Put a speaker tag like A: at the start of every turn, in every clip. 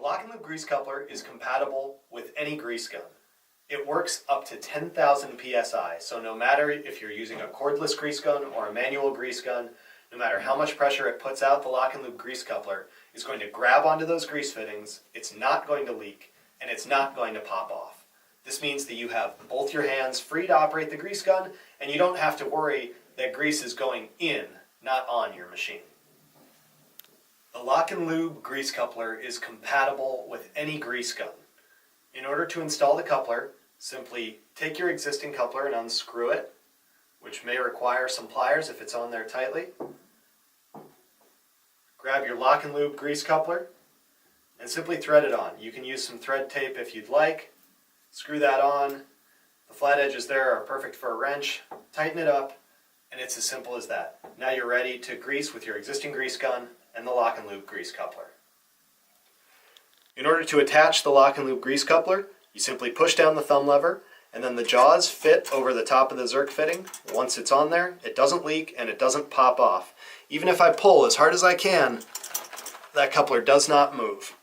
A: LockNLube Grease Coupler is compatible with any grease gun. It works up to 10,000 psi, so no matter if you're using a cordless grease gun or a manual grease gun, no matter how much pressure it puts out, the LockNLube Grease Coupler is going to grab onto those grease fittings, it's not going to leak, and it's not going to pop off. This means that you have both your hands free to operate the grease gun, and you don't have to worry that grease is going in, not on your machine. The LockNLube Grease Coupler is compatible with any grease gun. In order to install the coupler, simply take your existing coupler and unscrew it, which may require some pliers if it's on there tightly. Grab your LockNLube Grease Coupler and simply thread it on. You can use some thread tape if you'd like. Screw that on. The flat edges there are perfect for a wrench. Tighten it up, and it's as simple as that. Now you're ready to grease with your existing grease gun and the LockNLube Grease Coupler. In order to attach the LockNLube Grease Coupler, you simply push down the thumb lever, and then the jaws fit over the top of the Zerk fitting. Once it's on there, it doesn't leak and it doesn't pop off. Even if I pull as hard as I can, that coupler does not move.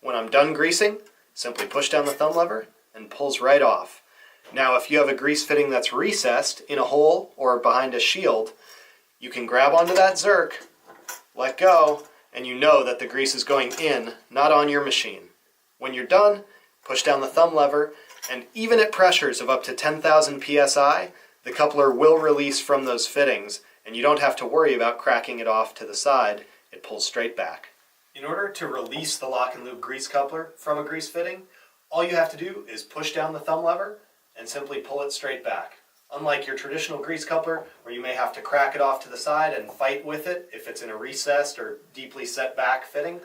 A: When I'm done greasing, simply push down the thumb lever and pulls right off. Now if you have a grease fitting that's recessed in a hole or behind a shield, you can grab onto that Zerk, let go, and you know that the grease is going in, not on your machine. When you're done, push down the thumb lever, and even at pressures of up to 10,000 psi, the coupler will release from those fittings, and you don't have to worry about cracking it off to the side. It pulls straight back. In order to release the LockNLube Grease Coupler from a grease fitting, all you have to do is push down the thumb lever and simply pull it straight back. Unlike your traditional grease coupler, where you may have to crack it off to the side and fight with it if it's in a recessed or deeply set back fitting,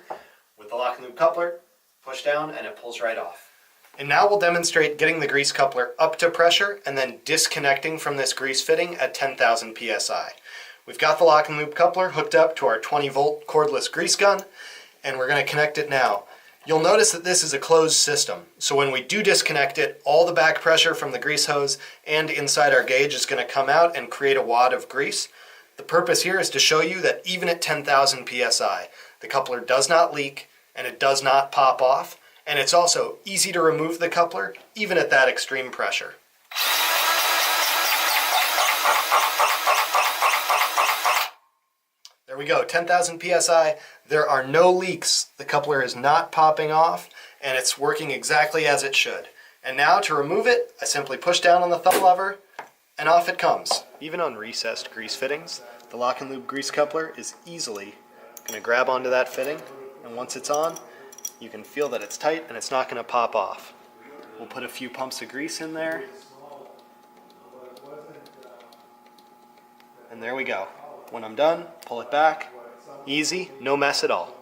A: with the LockNLube coupler, push down and it pulls right off. And now we'll demonstrate getting the grease coupler up to pressure and then disconnecting from this grease fitting at 10,000 psi. We've got the LockNLube coupler hooked up to our 20-volt cordless grease gun, and we're going to connect it now. You'll notice that this is a closed system, so when we do disconnect it, all the back pressure from the grease hose and inside our gauge is going to come out and create a wad of grease. The purpose here is to show you that even at 10,000 psi, the coupler does not leak and it does not pop off, and it's also easy to remove the coupler even at that extreme pressure. There we go, 10,000 psi, there are no leaks, the coupler is not popping off, and it's working exactly as it should. And now to remove it, I simply push down on the thumb lever, and off it comes. Even on recessed grease fittings, the LockNLube Grease Coupler is easily going to grab onto that fitting, and once it's on, you can feel that it's tight and it's not going to pop off. We'll put a few pumps of grease in there, and there we go. When I'm done, pull it back. Easy, no mess at all.